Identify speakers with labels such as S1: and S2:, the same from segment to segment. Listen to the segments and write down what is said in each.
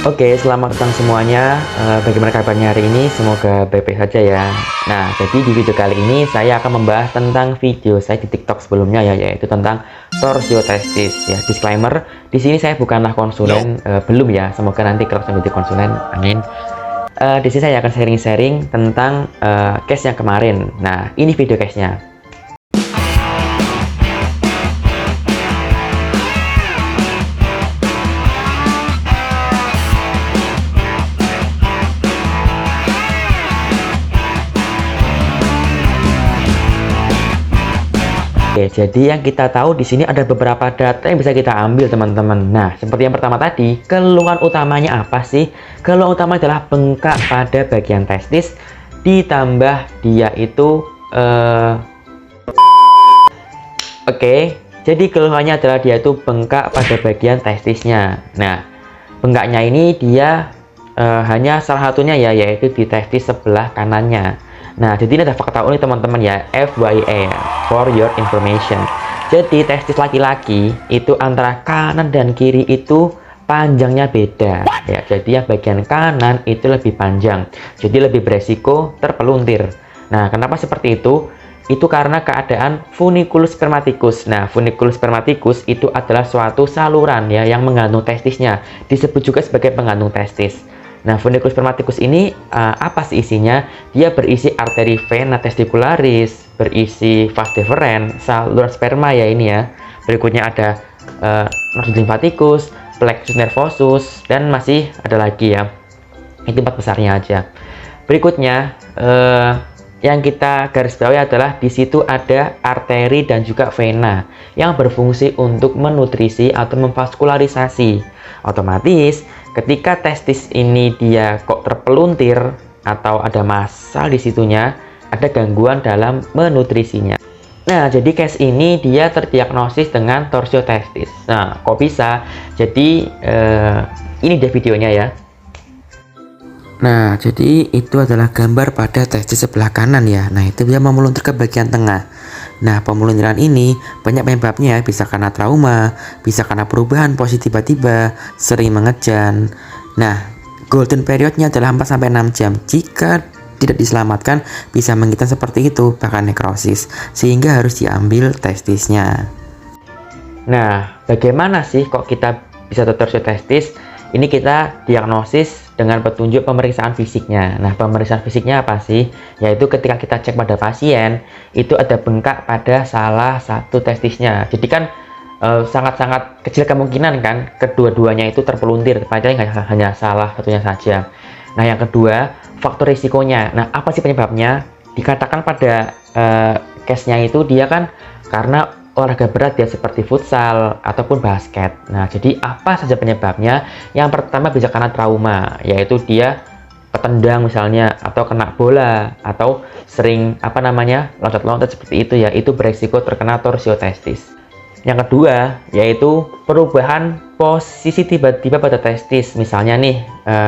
S1: Oke, selamat datang semuanya. Bagaimana kabarnya hari ini? Semoga baik-baik saja ya. Nah, jadi di video kali ini saya akan membahas tentang video saya di TikTok sebelumnya ya, yaitu tentang torsiotestis. Ya, disclaimer, di sini saya bukanlah konsulen, belum ya. Semoga nanti kalau saya menjadi konsulen, amin. Di sini saya akan sharing-sharing tentang case yang kemarin. Nah, ini video case-nya. Oke, jadi yang kita tahu di sini ada beberapa data yang bisa kita ambil, teman-teman. Nah, seperti yang pertama tadi, keluhan utamanya apa sih? Keluhan utama adalah bengkak pada bagian testis, ditambah dia itu Oke, jadi keluhannya adalah dia itu bengkak pada bagian testisnya. Nah, bengkaknya ini dia hanya salah satunya ya, yaitu di testis sebelah kanannya. Nah, jadi ini ada fakta unik teman-teman ya, FYI for your information. Jadi testis laki-laki itu antara kanan dan kiri itu panjangnya beda ya. Jadi yang bagian kanan itu lebih panjang, jadi lebih beresiko terpeluntir. Nah, kenapa seperti itu? Itu karena keadaan funiculus spermaticus. Nah, funiculus spermaticus itu adalah suatu saluran ya yang mengandung testisnya, disebut juga sebagai pengandung testis. Nah, funiculus spermaticus ini apa sih isinya? Dia berisi arteri vena testicularis, berisi vas deferens, saluran sperma ya ini ya. Berikutnya ada nodus lymphaticus, plexus nervosus, dan masih ada lagi ya. Itu 4 besarnya aja. Berikutnya yang kita garis bawahi adalah di situ ada arteri dan juga vena yang berfungsi untuk menutrisi atau memvaskularisasi. Otomatis ketika testis ini dia kok terpeluntir atau ada masalah di situnya, ada gangguan dalam menutrisinya. Nah, jadi case ini dia terdiagnosis dengan torsiotestis. Nah, kok bisa? Jadi ini dia videonya ya. Nah, jadi itu adalah gambar pada testis sebelah kanan ya. Nah, itu dia memeluntur ke bagian tengah. Nah, pemelunturan ini banyak penyebabnya, bisa karena trauma, bisa karena perubahan posisi tiba-tiba, sering mengejan. Nah, golden periodnya adalah 4-6 jam. Jika tidak diselamatkan, bisa menghitam seperti itu, bahkan nekrosis, sehingga harus diambil testisnya. Nah, bagaimana sih kok kita bisa torsiotestis? Ini kita diagnosis dengan petunjuk pemeriksaan fisiknya. Nah, pemeriksaan fisiknya apa sih? Yaitu ketika kita cek pada pasien, itu ada bengkak pada salah satu testisnya. Jadi kan sangat-sangat kecil kemungkinan kan kedua-duanya itu terpeluntir, padahal nggak hanya salah satunya saja. Nah, yang kedua, faktor risikonya. Nah, apa sih penyebabnya? Dikatakan pada case-nya itu dia kan karena olahraga berat ya, seperti futsal ataupun basket. Nah, jadi apa saja penyebabnya? Yang pertama bisa karena trauma, yaitu dia ketendang misalnya, atau kena bola, atau sering loncat-loncat seperti itu ya, itu beresiko terkena torsiotestis. Yang kedua yaitu perubahan posisi tiba-tiba pada testis. Misalnya nih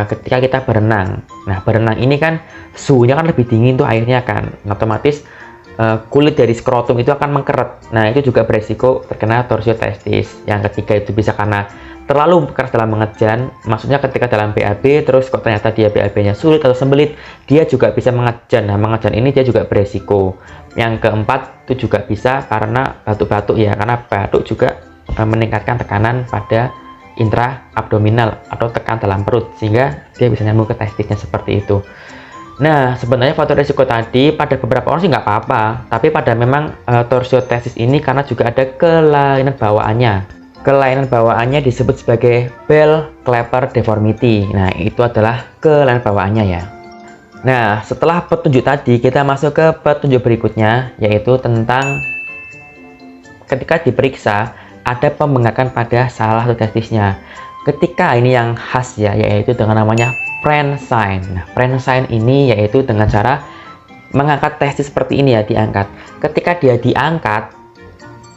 S1: ketika kita berenang. Nah, berenang ini kan suhunya kan lebih dingin tuh airnya kan, otomatis kulit dari skrotum itu akan mengkeret. Nah, itu juga beresiko terkena torsiotestis. Yang ketiga itu bisa karena terlalu keras dalam mengejan. Maksudnya ketika dalam BAB terus kok ternyata dia BAB-nya sulit atau sembelit, dia juga bisa mengejan. Nah, mengejan ini dia juga beresiko. Yang keempat itu juga bisa karena batuk-batuk ya, karena batuk juga meningkatkan tekanan pada intra-abdominal atau tekan dalam perut, sehingga dia bisa nyambung ke testisnya seperti itu. Nah, sebenarnya faktor risiko tadi pada beberapa orang sih nggak apa-apa, tapi pada memang torsiotestis ini karena juga ada kelainan bawaannya. Kelainan bawaannya disebut sebagai Bell-Clapper deformity. Nah, itu adalah kelainan bawaannya ya. Nah, setelah petunjuk tadi, kita masuk ke petunjuk berikutnya, yaitu tentang ketika diperiksa ada pembengkakan pada salah satu testisnya. Ketika ini yang khas ya, yaitu dengan namanya Prensign. Nah, Prensign ini yaitu dengan cara mengangkat testis seperti ini ya, diangkat. Ketika dia diangkat,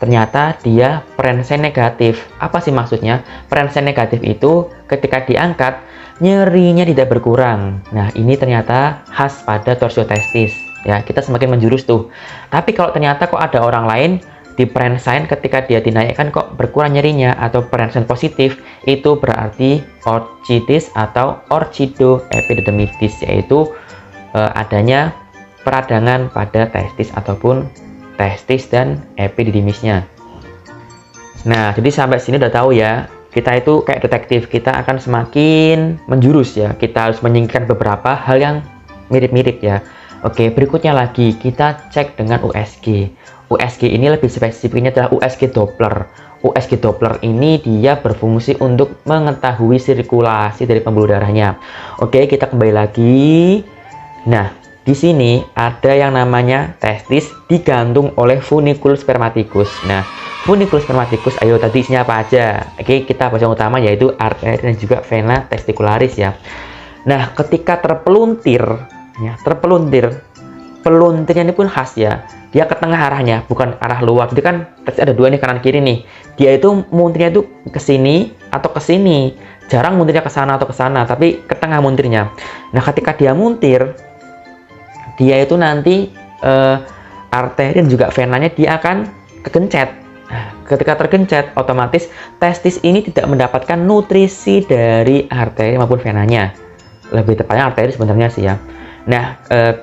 S1: ternyata dia Prensign negatif. Apa sih maksudnya? Prensign negatif itu ketika diangkat, nyerinya tidak berkurang. Nah, ini ternyata khas pada torsiotestis. Ya, kita semakin menjurus tuh. Tapi kalau ternyata kok ada orang lain Di prensign ketika dia dinaikkan kok berkurang nyerinya atau prensign positif, itu berarti orchitis atau orchidoepididymitis, yaitu adanya peradangan pada testis ataupun testis dan epididymisnya. Nah, jadi sampai sini udah tahu ya, kita itu kayak detektif, kita akan semakin menjurus ya, kita harus menyingkirkan beberapa hal yang mirip-mirip ya. Oke, berikutnya lagi kita cek dengan USG. USG ini lebih spesifiknya adalah USG Doppler. USG Doppler ini dia berfungsi untuk mengetahui sirkulasi dari pembuluh darahnya. Oke, kita kembali lagi. Nah, di sini ada yang namanya testis digantung oleh funiculus spermaticus. Nah, funiculus spermaticus, ayo tadi isinya apa aja? Oke, kita bahas yang utama yaitu arteri dan juga vena testicularis ya. Nah, ketika terpeluntir, ya, peluntirnya ini pun khas ya. Dia ke tengah arahnya, bukan arah luar. Jadi kan ada dua nih, kanan kiri nih. Dia itu muntirnya itu ke sini atau ke sini. Jarang muntirnya ke sana atau ke sana, tapi ke tengah muntirnya. Nah, ketika dia muntir, dia itu nanti arteri dan juga venanya dia akan kegencet. Nah, ketika tergencet, otomatis testis ini tidak mendapatkan nutrisi dari arteri maupun venanya. Lebih tepatnya arteri sebenarnya sih ya. Nah,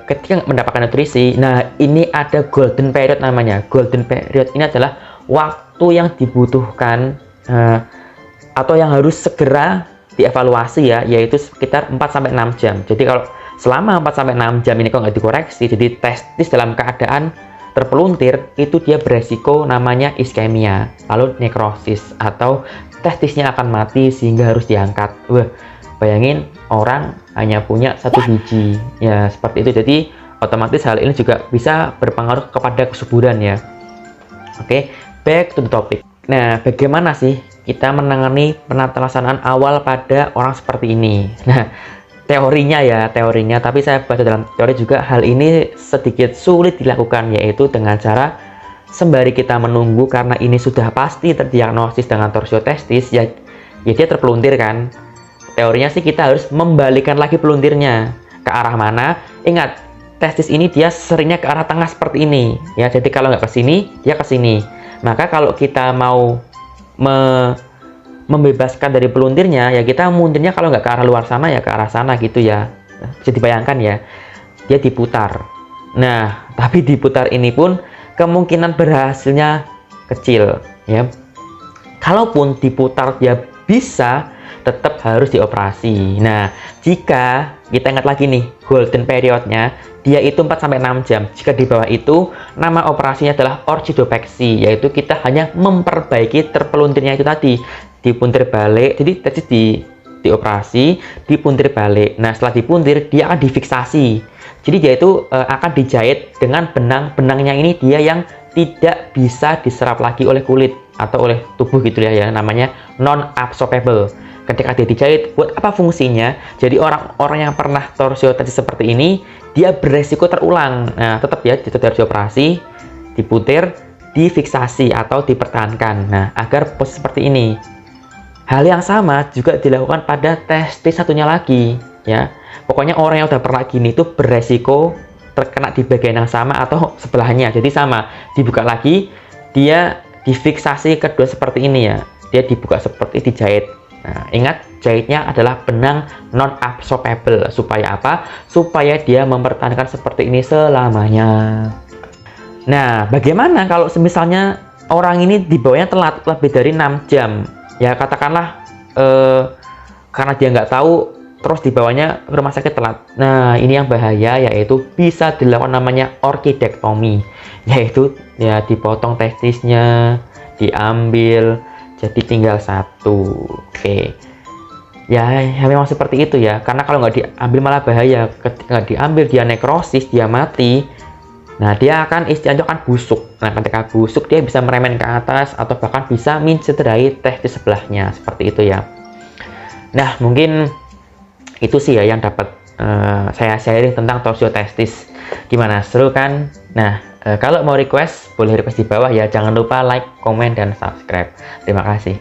S1: ketika mendapatkan nutrisi, nah ini ada golden period namanya. Golden period ini adalah waktu yang dibutuhkan atau yang harus segera dievaluasi ya, yaitu sekitar 4-6 jam. Jadi kalau selama 4-6 jam ini kalau nggak dikoreksi, jadi testis dalam keadaan terpeluntir, itu dia beresiko namanya iskemia, lalu nekrosis, atau testisnya akan mati sehingga harus diangkat. Wah, bayangin orang hanya punya satu biji ya, seperti itu. Jadi otomatis hal ini juga bisa berpengaruh kepada kesuburan ya. Oke, back to the topic. Nah, bagaimana sih kita menangani penata laksanaan awal pada orang seperti ini? Nah, teorinya, tapi saya baca dalam teori juga hal ini sedikit sulit dilakukan, yaitu dengan cara sembari kita menunggu, karena ini sudah pasti terdiagnosis dengan torsio testis ya dia terpeluntir kan. Teorinya sih kita harus membalikan lagi peluntirnya ke arah mana. Ingat, testis ini dia seringnya ke arah tengah seperti ini ya. Jadi kalau nggak ke sini, dia ke sini. Maka kalau kita mau membebaskan dari peluntirnya ya, kita muntirnya kalau nggak ke arah luar sana ya ke arah sana gitu ya. Bisa dibayangkan ya, dia diputar. Nah, tapi diputar ini pun kemungkinan berhasilnya kecil ya. Kalaupun diputar dia bisa, tetap harus dioperasi. Nah, jika kita ingat lagi nih golden periodnya, dia itu 4-6 jam. Jika di bawah itu, nama operasinya adalah orchidopeksi, yaitu kita hanya memperbaiki terpeluntirnya itu tadi, dipuntir balik. Jadi testis dioperasi, dipuntir balik. Nah, setelah dipuntir, dia akan difiksasi. Jadi dia itu akan dijahit dengan benang-benangnya ini, dia yang tidak bisa diserap lagi oleh kulit atau oleh tubuh gitu ya, namanya non absorbable. Ketika dia dijahit, buat apa fungsinya? Jadi orang-orang yang pernah torsio testis seperti ini, dia beresiko terulang. Nah, tetap ya, tetap harus dioperasi, diputir, difiksasi atau dipertahankan. Nah, agar posisi seperti ini. Hal yang sama juga dilakukan pada testis satunya lagi, ya. Pokoknya orang yang udah pernah gini itu beresiko terkena di bagian yang sama atau sebelahnya. Jadi sama, dibuka lagi, dia difiksasi kedua seperti ini ya. Dia dibuka seperti dijahit. Nah, ingat, jahitnya adalah benang non-absorbable. Supaya apa? Supaya dia mempertahankan seperti ini selamanya. Nah, bagaimana kalau misalnya orang ini dibawanya telat lebih dari 6 jam? Ya, katakanlah karena dia nggak tahu, terus dibawanya ke rumah sakit telat. Nah, ini yang bahaya, yaitu bisa dilakukan namanya orchidectomy. Yaitu ya dipotong testisnya, diambil, jadi tinggal satu. Oke. Ya memang seperti itu ya. Karena kalau nggak diambil malah bahaya. Ketika nggak diambil, dia nekrosis, dia mati. Nah, dia akan istilahnya akan busuk. Nah, ketika busuk, dia bisa meremen ke atas atau bahkan bisa mencederai testis sebelahnya. Seperti itu ya. Nah, mungkin itu sih ya yang dapat saya sharing tentang torsio testis. Gimana? Seru kan? Nah, kalau mau request, boleh request di bawah ya. Jangan lupa like, komen, dan subscribe. Terima kasih.